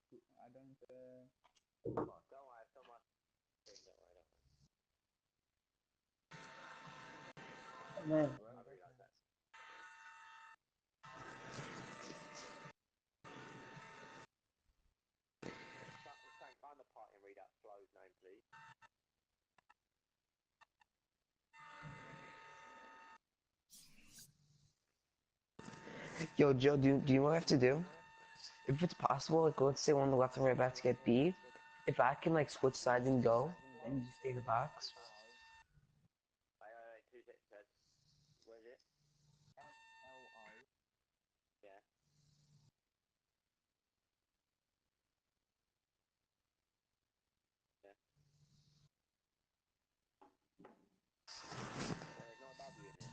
I don't. Don't worry, I've got my thing, don't worry. Man. I realise that. Frank, find the party and read out Flo's name, please. Yo, Joe, do you know what I have to do? If it's possible, like, let's say one of the left and right backs get beat, if I can, like, switch sides and go, and just stay in the box. Wait, 2 seconds, Ted. Where is it? FLO. Yeah. Yeah. There's no W in it.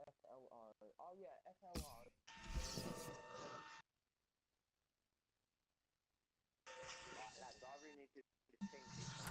FLR. Oh yeah, FLR. Right, lads, I really need to think this one.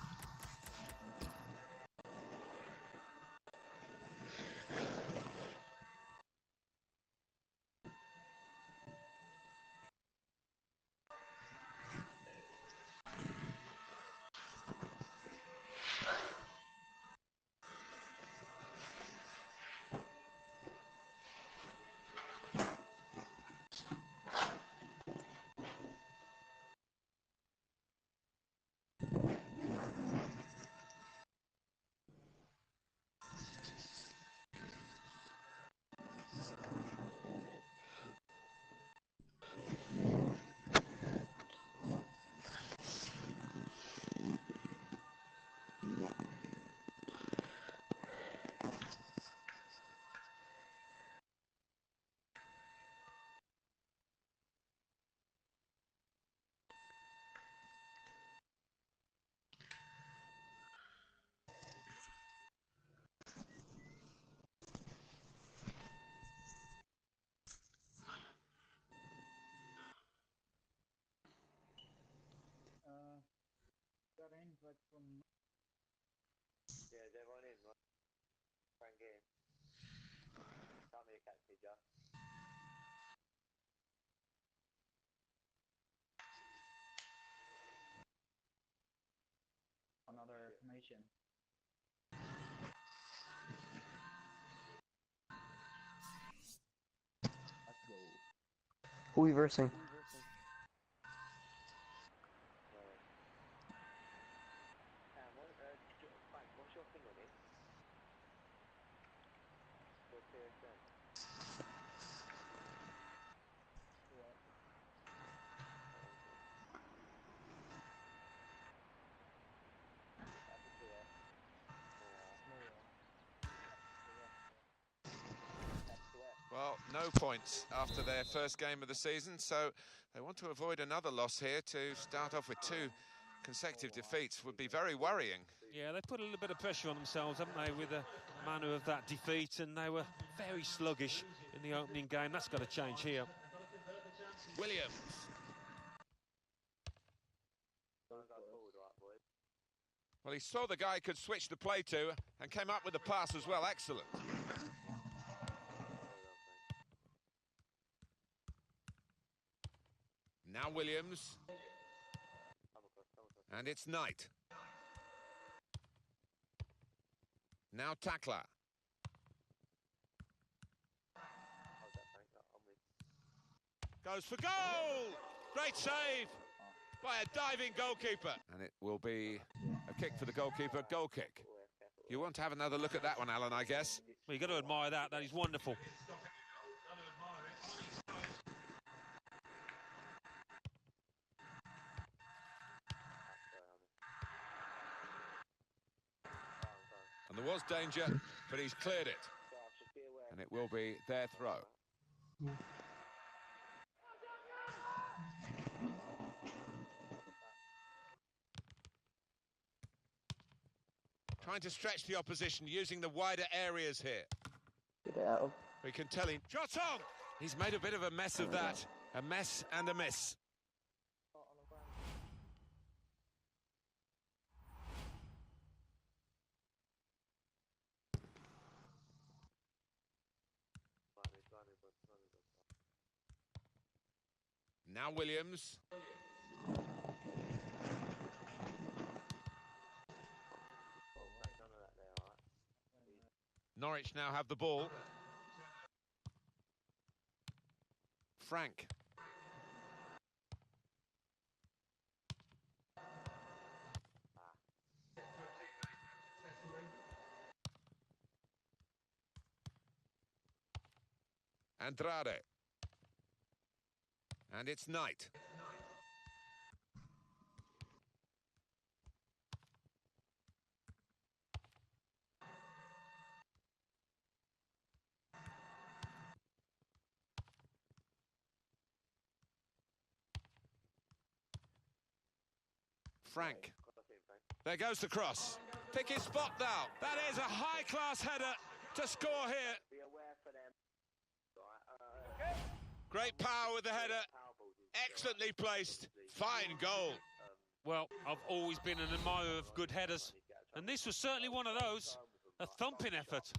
Got invite from. Yeah, is everyone in? Right? Frank in. Tell me a catch me, Joe. Another information. Let's go. Who are we versing? Frank, what's your thing on it? Your PSN. What? Well, no points after their first game of the season, so they want to avoid another loss here. To start off with 2 consecutive defeats would be very worrying. Yeah, they put a little bit of pressure on themselves, haven't they, with the manner of that defeat, and they were very sluggish in the opening game. That's got to change here. Williams. Well, he saw the guy could switch the play to and came up with the pass as well. Excellent. Now Williams. And it's Knight. Now Tackler. Goes for goal! Great save by a diving goalkeeper. And it will be a kick for the goalkeeper, goal kick. You want to have another look at that one, Alan, I guess? Well, you've got to admire that. That is wonderful. And there was danger, but he's cleared it. And it will be their throw. Trying to stretch the opposition, using the wider areas here. Get out. We can tell him, shot on! He's made a bit of a mess of that. A mess and a miss. Now Williams. Norwich now have the ball. Frank. Andrade. And it's Knight. Frank. There goes the cross. Pick his spot now. That is a high-class header to score here. Great power with the header. Excellently placed. Fine goal. Well, I've always been an admirer of good headers, and this was certainly one of those. A thumping effort.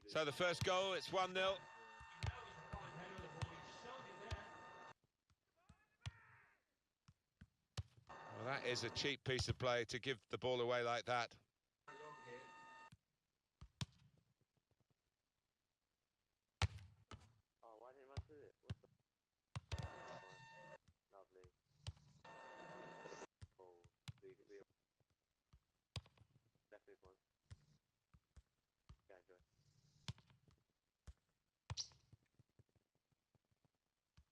So the first goal, it's 1-0. Well, that is a cheap piece of play to give the ball away like that. Oh, why didn't I do it? What the... Lovely. Oh, left mid one. Yeah, enjoy.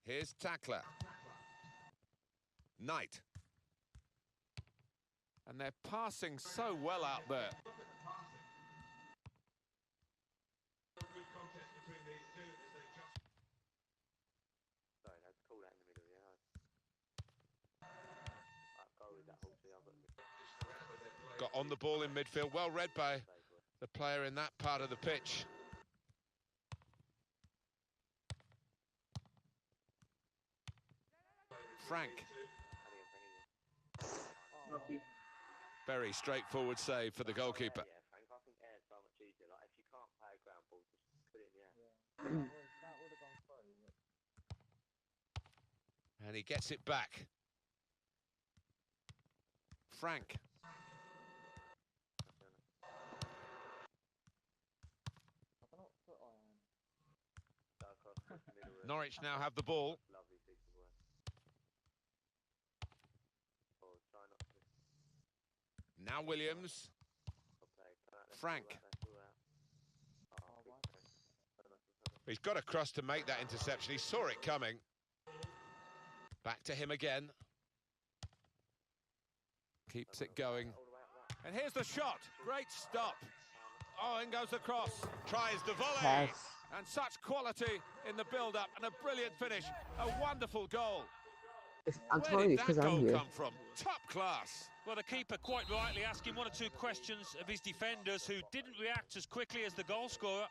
Here's Tackler. Knight. And they're passing so well out there. Sorry, that's cool that in the middle, yeah. I'll go with that whole thing. Got on the ball in midfield, well read by the player in that part of the pitch. Frank. Very straightforward save for the goalkeeper. Yeah, Frank, I think air's so much easier. Like, if you can't play a ground ball, just put it in the air. That would have gone through. And he gets it back. Frank. Norwich now have the ball. Lovely piece of work. Oh, try not to. Now Williams. Frank. He's got a cross to make that interception. He saw it coming. Back to him again. Keeps it going. And here's the shot. Great stop. Oh, in goes the cross. Tries the volley. Yes. And such quality in the build-up and a brilliant finish. A wonderful goal. I'm Where telling did you, that because I'm goal here. come from? Top class. Well, the keeper quite rightly asking one or two questions of his defenders, who didn't react as quickly as the goal scorer.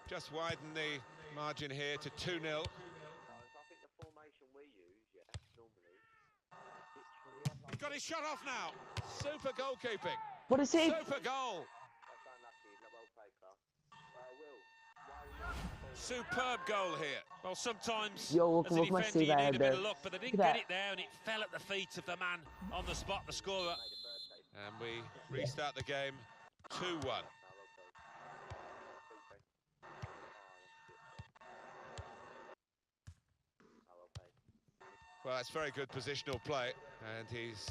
Just widen the margin here to 2-0. I think the formation we use, yeah, normally. He's got his shot off now. Super goalkeeping. What is it? Super goal. That's unlucky, not well played, Clark. Will, Superb goal here. Well, sometimes Yo, as a look, my defender you Steve need a bit there. of luck, but they didn't Look at get it there, and it fell at the feet of the man on the spot, the scorer. And we restart the game 2-1. Well, that's very good positional play, and he's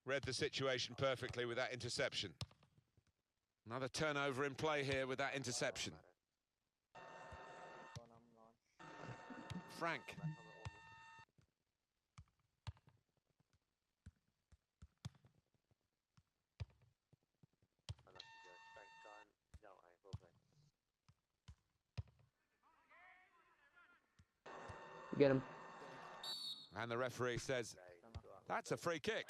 read the situation perfectly with that interception. Another turnover in play here with that interception. Frank. Get him. And the referee says, that's a free kick.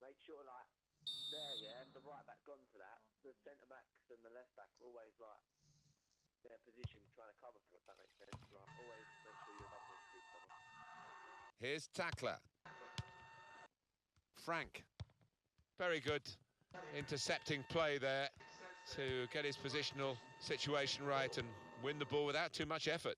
Make sure, like, there, yeah, the right back gone for that. The centre backs and the left back are always, like, their position trying to cover for it, if that makes sense. Like, always make sure you're covering for each other. Here's Tackler. Frank. Very good intercepting play there to get his positional situation right and win the ball without too much effort.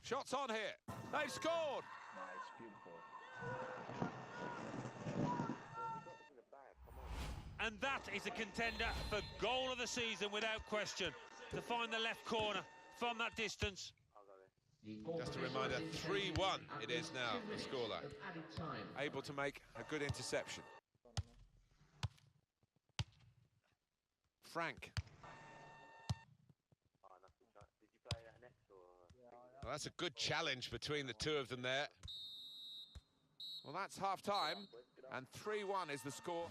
Shots on here. They've scored. Nice, beautiful. And that is a contender for goal of the season without question. To find the left corner from that distance. Just a reminder, 3-1 it is now, the scoreline. Able to make a good interception. Frank. Well, that's a good challenge between the two of them there. Well, that's half-time, and 3-1 is the score.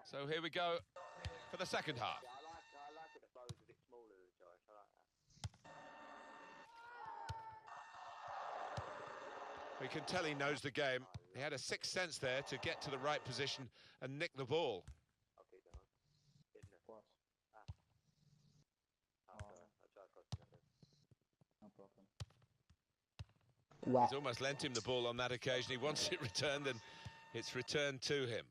So here we go for the second half. I like it, the bow's a bit smaller than Joyce. I like that. We can tell he knows the game. He had a sixth sense there to get to the right position and nick the ball. I'll keep that on. Isn't it? What? I'll try crossing that then. No problem. Wow. He's almost lent him the ball on that occasion. He wants it returned, and it's returned to him.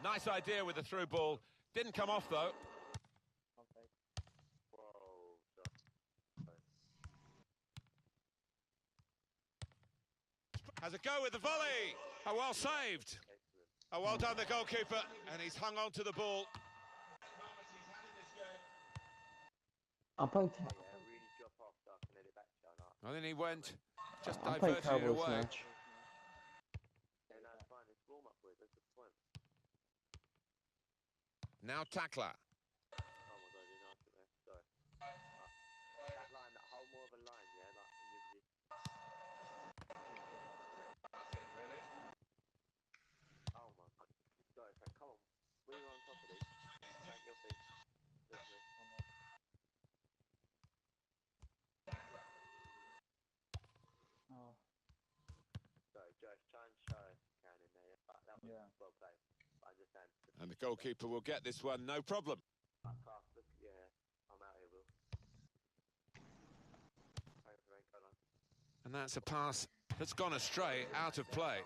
Nice idea with the through ball. Didn't come off, though. Has a go with the volley. Oh, well saved. Oh, well done, the goalkeeper. And he's hung on to the ball. I'm playing. And then he went, just I'm playing diverted it terrible this away. match. Now Tackler. Oh my god, you're nasty there. Sorry. That line, that whole more of a line, yeah, like oh my god. Sorry, Frank, come on. We were on top of these. Frank, your feet. Oh, Sorry, Joyce, try and show if you can in there. Yeah, that was yeah. well played. I understand. And the goalkeeper will get this one, no problem. Look, yeah, I'm out here, Will. And that's a pass that's gone astray, out of play.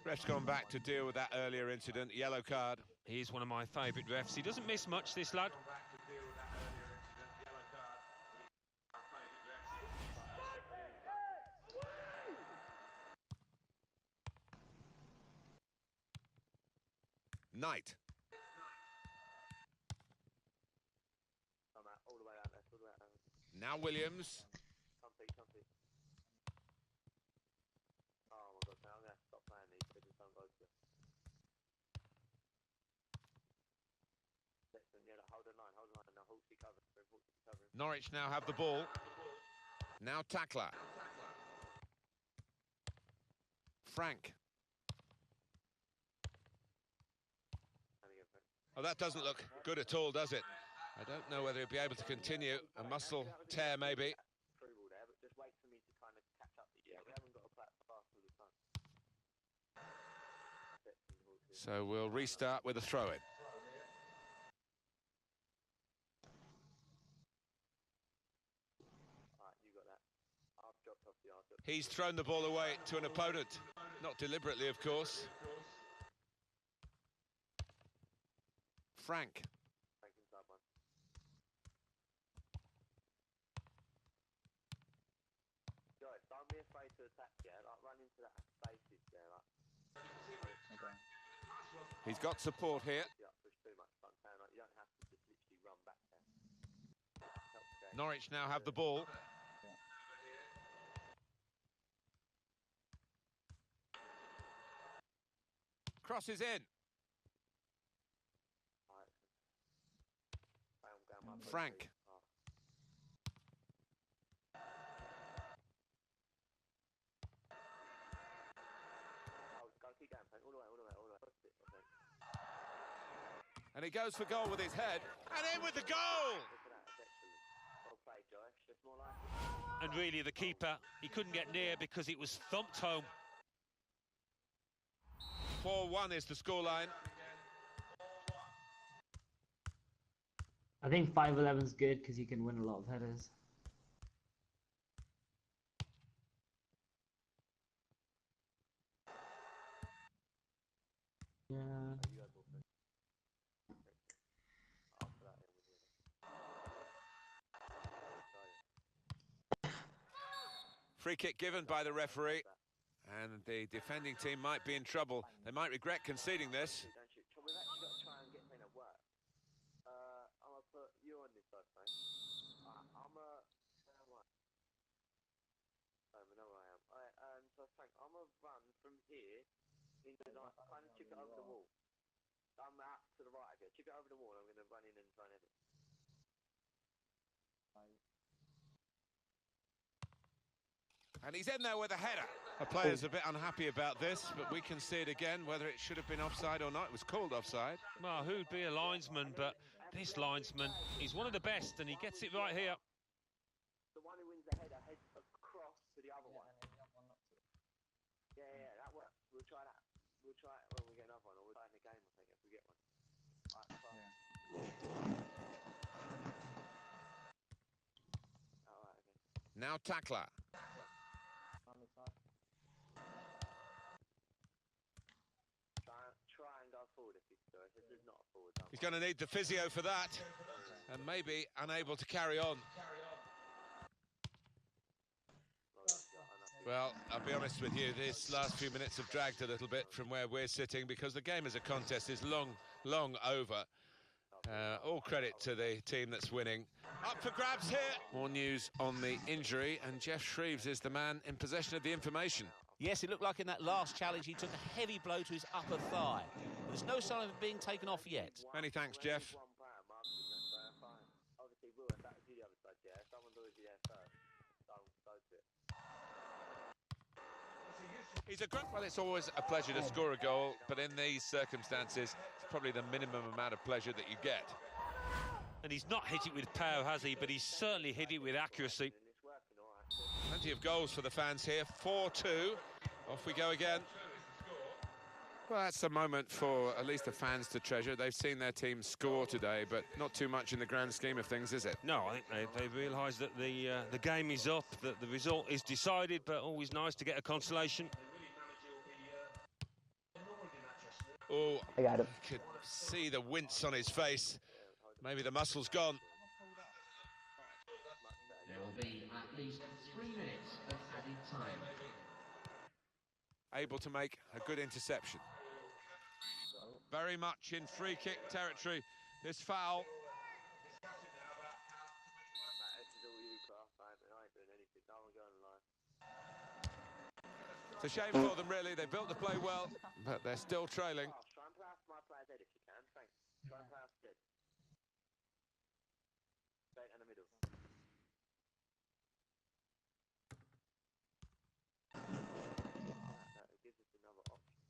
Ref's gone back to deal with that earlier incident, yellow card. He's one of my favourite refs. He doesn't miss much, this lad. Knight. I'm out, all the way out there, all the way out there. Now Williams. Something. Oh my god, now I'm going to stop playing these, they just don't go to it. Yeah, hold the line, now Halsey covering. Norwich now have the ball. Now Tackler. Frank. Oh, that doesn't look good at all, does it? I don't know whether he'll be able to continue. A muscle tear, maybe. Just wait for me to kind of catch up. Yeah, we haven't got a flat fast all the time. So we'll restart with a throw-in. Alright, you got that. I've dropped off the arse. He's thrown the ball away to an opponent. Not deliberately, of course. Frank. Joyce, don't be afraid to attack, yeah? Like, run into that spaces, yeah? Like, Okay. He's got support here. yeah, push too much, but I'm saying, like, you don't have to just literally run back there. Norwich now have the ball. Crosses in. Frank. And he goes for goal with his head, and in with the goal! Well played, Joyce. Just more like it. And really, the keeper, he couldn't get near because it was thumped home. 4-1 is the scoreline. I think 5'11's good because you can win a lot of headers. Yeah. Free kick given by the referee. And the defending team might be in trouble. They might regret conceding this. We've actually got to try and get something that works. I'm going to put you on this side, mate. I'm a... I know where I am. So Frank, I'm going to run from here into like, kind of chip it over the wall. I'm out to the right of it. Chip it over the wall, I'm going to run in and try and hit it. And he's in there with a header. The player's a bit unhappy about this, but we can see it again, whether it should have been offside or not. It was called offside. Well, who'd be a linesman, but this linesman, he's one of the best, and he gets it right here. The one who wins the header heads across to the other one. Yeah, that works. We'll try that. We'll try it when we get another one, or we'll try in the game, I think, if we get one. Right, Alright, okay. Now tackler. Try and go forward if you do. If this is not a forward. He's going to need the physio for that, and maybe unable to carry on. Well, I'll be honest with you, these last few minutes have dragged a little bit from where we're sitting because the game as a contest is long over. All credit to the team that's winning. Up for grabs here. More news on the injury, and Jeff Shreves is the man in possession of the information. Yes, it looked like in that last challenge he took a heavy blow to his upper thigh. There's no sign of it being taken off yet. Many thanks, Jeff. Obviously, we'll have that to the other side, yeah. Someone does it there first. Don't go to it. He's a great... Well, it's always a pleasure to score a goal, but in these circumstances, it's probably the minimum amount of pleasure that you get. And he's not hit it with power, has he? But he's certainly hit it with accuracy. Plenty of goals for the fans here. 4-2. Off we go again. Well, that's a moment for at least the fans to treasure. They've seen their team score today, but not too much in the grand scheme of things, is it? No, I think they realise that the game is up, that the result is decided, but always nice to get a consolation. Oh, I got it. you could see the wince on his face. Maybe the muscle's gone. There will be at least 3 minutes of added time. Able to make a good interception. Very much in free kick territory, this foul. It's a shame for them, really. They built the play well, but they're still trailing. Try and play off my player's head if you can. Thanks. Try and play off dead. Straight in the middle. That gives us another option.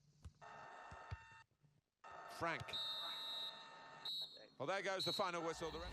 Frank. Well, there goes the final whistle. The